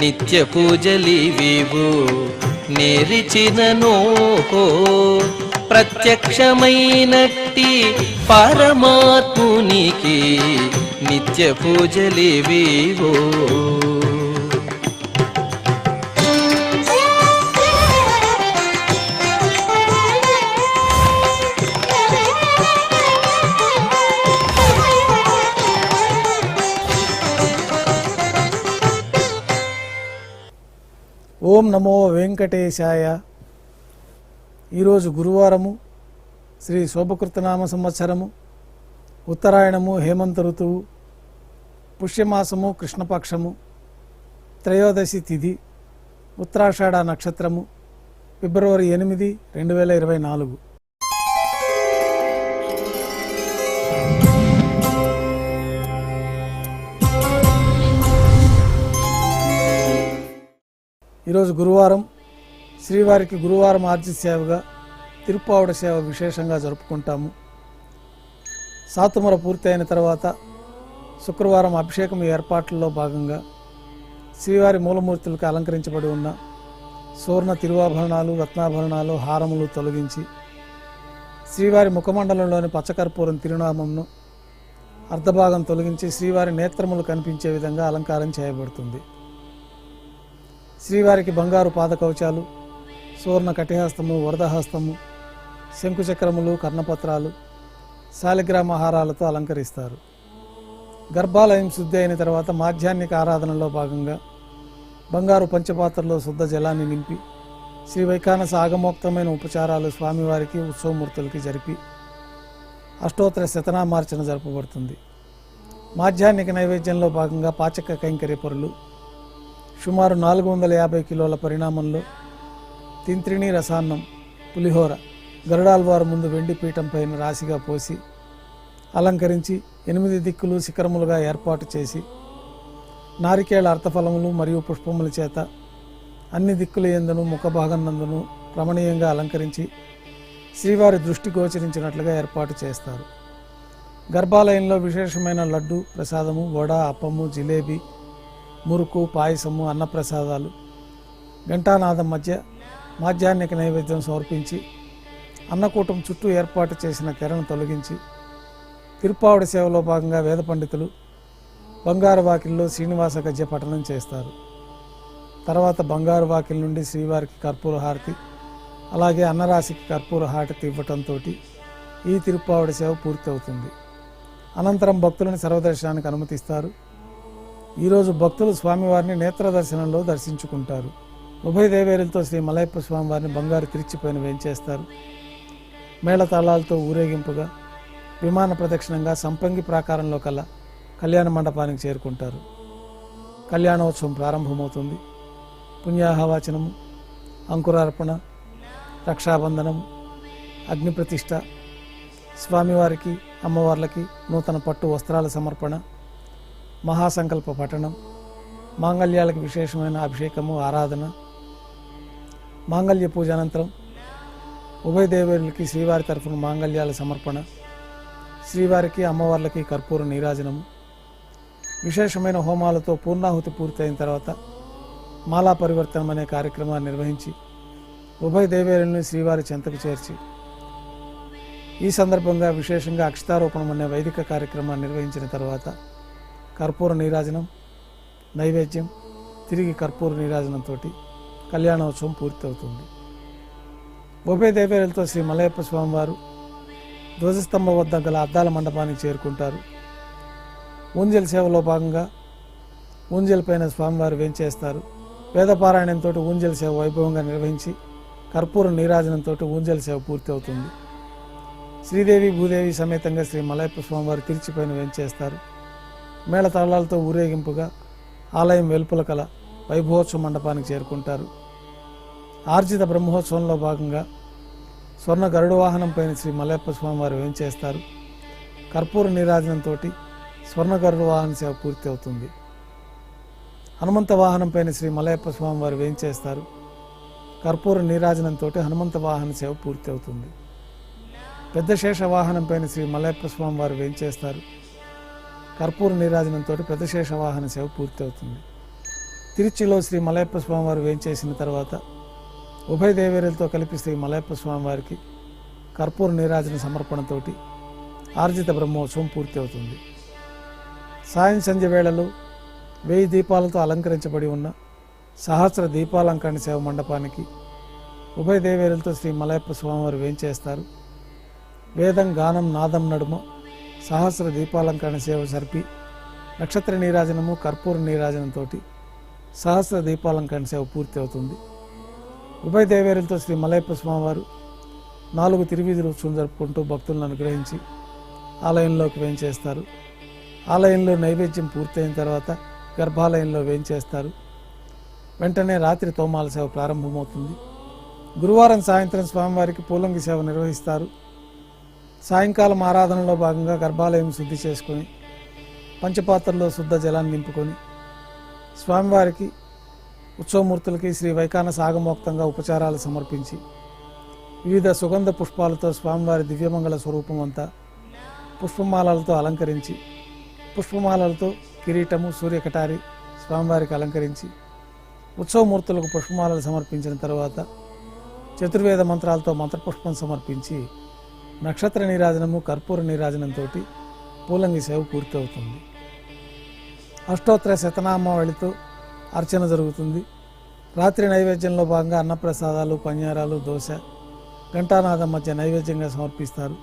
నిత్య పూజలివివు నేరిచిననో ప్రత్యక్షమైనట్టి పరమాత్మునికి నిత్య పూజలివివో. ఓం నమో వెంకటేశాయ. ఈరోజు గురువారము, శ్రీ శోభకృతనామ సంవత్సరము, ఉత్తరాయణము, హేమంత ఋతువు, పుష్యమాసము, కృష్ణపక్షము, త్రయోదశి తిథి, ఉత్తరాషాఢ నక్షత్రము, ఫిబ్రవరి 8, 2024. ఈరోజు గురువారం. శ్రీవారికి గురువారం ఆర్జిత సేవగా తిరుప్పావడ సేవ విశేషంగా జరుపుకుంటాము. సాతుమర పూర్తి అయిన తర్వాత శుక్రవారం అభిషేకం ఏర్పాట్లలో భాగంగా శ్రీవారి మూలమూర్తులకు అలంకరించబడి ఉన్న సువర్ణ తిరువాభరణాలు, రత్నాభరణాలు, హారములు తొలగించి శ్రీవారి ముఖమండలంలోని పచ్చకర్పూరం తిరునామంను అర్ధభాగం తొలగించి శ్రీవారి నేత్రములు కనిపించే విధంగా అలంకారం చేయబడుతుంది. శ్రీవారికి బంగారు పాదకవచాలు, సువర్ణ కటిహస్తము, వరదహస్తము, శంకుచక్రములు, కర్ణపత్రాలు, శాలిగ్రామ హారాలతో అలంకరిస్తారు. గర్భాలయం శుద్ధి అయిన తర్వాత మాధ్యాహ్నిక ఆరాధనలో భాగంగా బంగారు పంచపాత్రలో శుద్ధ జలాన్ని నింపి శ్రీ వైఖానస ఆగమోక్తమైన ఉపచారాలు స్వామివారికి, ఉత్సవమూర్తులకి జరిపి అష్టోత్తర శతనామార్చన జరపబడుతుంది. మాధ్యాహ్నిక నైవేద్యంలో భాగంగా పాచక కైంకర్య పరులు సుమారు 450 కిలోల పరిణామంలో తింత్రిణి రసాన్నం, పులిహోర గరుడాల్వారు ముందు వెండి పీఠం పైన రాశిగా పోసి అలంకరించి 8 దిక్కులు శిఖరములుగా ఏర్పాటు చేసి నారికేళ అర్థఫలములు మరియు పుష్పముల చేత అన్ని దిక్కుల యందును ముఖభాగం నందును రమణీయంగా అలంకరించి శ్రీవారి దృష్టి గోచరించినట్లుగా ఏర్పాటు చేస్తారు. గర్భాలయంలో విశేషమైన లడ్డు ప్రసాదము, వడ, అప్పము, జిలేబీ, మురుకు, పాయసము, అన్నప్రసాదాలు ఘంటానాదం మధ్య మాధ్యాహ్నిక నైవేద్యం సమర్పించి అన్నకూటం చుట్టూ ఏర్పాటు చేసిన తెరను తొలగించి తిరుప్పావడి సేవలో భాగంగా వేద పండితులు బంగారు వాకిల్లో శ్రీనివాస గద్య పఠనం చేస్తారు. తర్వాత బంగారు వాకిల్ నుండి శ్రీవారికి కర్పూర హారతి, అలాగే అన్నరాశికి కర్పూర హారతి ఇవ్వటంతో ఈ తిరుప్పావడి సేవ పూర్తి అవుతుంది. అనంతరం భక్తులను సర్వదర్శనానికి అనుమతిస్తారు. ఈరోజు భక్తులు స్వామివారిని నేత్ర దర్శనంలో దర్శించుకుంటారు. ఉభయ దేవేరులతో శ్రీ మలయప్ప స్వామివారిని బంగారు తిరిచిపైన వేంచేస్తారు. మేళతాళాలతో ఊరేగింపుగా విమాన ప్రదక్షిణంగా సంపంగి ప్రాకారంలో కల్లా కళ్యాణ మండపానికి చేరుకుంటారు. కళ్యాణోత్సవం ప్రారంభమవుతుంది. పుణ్యాహవాచనము, అంకురార్పణ, రక్షాబంధనము, అగ్నిప్రతిష్ఠ, స్వామివారికి, అమ్మవార్లకి నూతన పట్టు వస్త్రాల సమర్పణ, మహాసంకల్ప పఠనం, మాంగళ్యాలకు విశేషమైన అభిషేకము, ఆరాధన, మాంగళ్య పూజ అనంతరం ఉభయ దేవేరులకి శ్రీవారి తరఫున మాంగళ్యాల సమర్పణ, శ్రీవారికి, అమ్మవార్లకి కర్పూర నీరాజనము, విశేషమైన హోమాలతో పూర్ణాహుతి పూర్తయిన తర్వాత మాలా పరివర్తనం అనే కార్యక్రమాన్ని నిర్వహించి ఉభయ దేవేరుల్ని శ్రీవారి చెంతకు చేర్చి ఈ సందర్భంగా విశేషంగా అక్షతారోపణం అనే వైదిక కార్యక్రమాన్ని నిర్వహించిన తర్వాత కర్పూర నీరాజనం, నైవేద్యం, తిరిగి కర్పూర నీరాజనంతో కళ్యాణోత్సవం పూర్తవుతుంది. ఉభయ దేవేరులతో శ్రీ మలయప్ప స్వామివారు ధ్వజస్తంభం వద్ద గల అద్దాల మండపానికి చేరుకుంటారు. ఊంజల్ సేవలో భాగంగా ఊంజల్ పైన స్వామివారు వేంచేస్తారు. వేదపారాయణంతో ఊంజల్ సేవ వైభవంగా నిర్వహించి కర్పూర నీరాజనంతో ఊంజల్ సేవ పూర్తి అవుతుంది. శ్రీదేవి, భూదేవి సమేతంగా శ్రీ మలయప్ప స్వామివారు తిరిచిపైన వేంచేస్తారు. మేళతాళాలతో ఊరేగింపుగా ఆలయం వెలుపల కల వైభవోత్సవ మండపానికి చేరుకుంటారు. ఆర్జిత బ్రహ్మోత్సవంలో భాగంగా స్వర్ణ గరుడ వాహనం పైన శ్రీ మలయప్ప స్వామివారు వేంచేస్తారు. కర్పూర నీరాజనంతో స్వర్ణ గరుడ వాహన సేవ పూర్తి అవుతుంది. హనుమంత వాహనం పైన శ్రీ మలయప్ప స్వామివారు వేంచేస్తారు. కర్పూర నీరాజనంతో హనుమంత వాహన సేవ పూర్తి అవుతుంది. పెద్ద శేష వాహనం పైన శ్రీ మలయప్ప స్వామివారు వేంచేస్తారు. కర్పూర నీరాజనంతో పెద్ద శేష వాహన సేవ పూర్తి అవుతుంది. తిరుచిలో శ్రీ మలయప్ప స్వామివారు వేంచేసిన తర్వాత ఉభయ దేవేరులతో కలిపి శ్రీ మలయప్ప స్వామివారికి కర్పూర నీరాజన సమర్పణతోటి ఆర్జిత బ్రహ్మోత్సవం పూర్తి అవుతుంది. సాయం సంధ్య వేళలో 1000 దీపాలతో అలంకరించబడి ఉన్న సహస్ర దీపాలంకరణ సేవ మండపానికి ఉభయ దేవేరులతో శ్రీ మలయప్ప స్వామివారు వేంచేస్తారు. వేదం గానం నాదం నడుమ సహస్ర దీపాలంకరణ సేవ జరిపి నక్షత్ర నీరాజనము కర్పూర నీరాజనంతో సహస్ర దీపాలంకరణ సేవ పూర్తి అవుతుంది. ఉభయ దేవేరులతో శ్రీ మలయప్ప స్వామివారు 4 తిరువీధులు ఉత్సవం జరుపుకుంటూ భక్తులను అనుగ్రహించి ఆలయంలోకి వేంచేస్తారు. ఆలయంలో నైవేద్యం పూర్తయిన తర్వాత గర్భాలయంలో వేంచేస్తారు. వెంటనే రాత్రి తోమాల సేవ ప్రారంభమవుతుంది. గురువారం సాయంత్రం స్వామివారికి పూలంగి సేవ నిర్వహిస్తారు. సాయంకాలం ఆరాధనలో భాగంగా గర్భాలయం శుద్ధి చేసుకొని పంచపాత్రలో శుద్ధ జలాన్ని నింపుకొని స్వామివారికి ఉత్సవమూర్తులకి శ్రీ వైకానస ఆగమోక్తంగా ఉపచారాలు సమర్పించి వివిధ సుగంధ పుష్పాలతో స్వామివారి దివ్యమంగళ స్వరూపం అంతా పుష్పమాలలతో అలంకరించి పుష్పమాలలతో కిరీటము సూర్యకటారి స్వామివారికి అలంకరించి ఉత్సవమూర్తులకు పుష్పమాలలు సమర్పించిన తర్వాత చతుర్వేద మంత్రాలతో మంత్రపుష్పం సమర్పించి నక్షత్ర నీరాజనము కర్పూర నీరాజనంతో పూలంగి సేవ పూర్తి అవుతుంది. అష్టోత్తర శతనామావళితో అర్చన జరుగుతుంది. రాత్రి నైవేద్యంలో భాగంగా అన్నప్రసాదాలు పన్యారాలు దోశ ఘంటానాదం మధ్య నైవేద్యంగా సమర్పిస్తారు.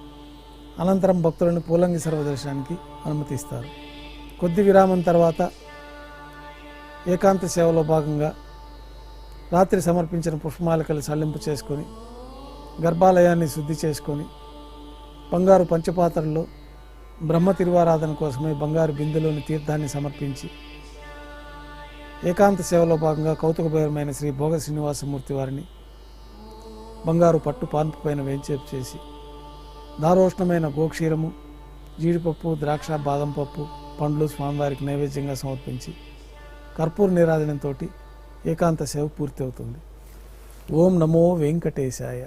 అనంతరం భక్తులను పూలంగి సర్వదర్శనానికి అనుమతిస్తారు. కొద్ది విరామం తర్వాత ఏకాంత సేవలో భాగంగా రాత్రి సమర్పించిన పుష్పమాలికలు సల్లింపు చేసుకొని గర్భాలయాన్ని శుద్ధి చేసుకొని బంగారు పంచపాత్రలో బ్రహ్మ తిరువారాధన కోసమై బంగారు బిందెలోని తీర్థాన్ని సమర్పించి ఏకాంత సేవలో భాగంగా కౌతుకభైరమైన శ్రీ భోగ శ్రీనివాసమూర్తి వారిని బంగారు పట్టు పాన్పు పైన వేంచేపు చేసి దారోష్ణమైన గోక్షీరము జీడిపప్పు ద్రాక్ష బాదం పప్పు పండ్లు స్వామివారికి నైవేద్యంగా సమర్పించి కర్పూర నీరాజనంతో ఏకాంత సేవ పూర్తి అవుతుంది. ఓం నమో వెంకటేశాయ.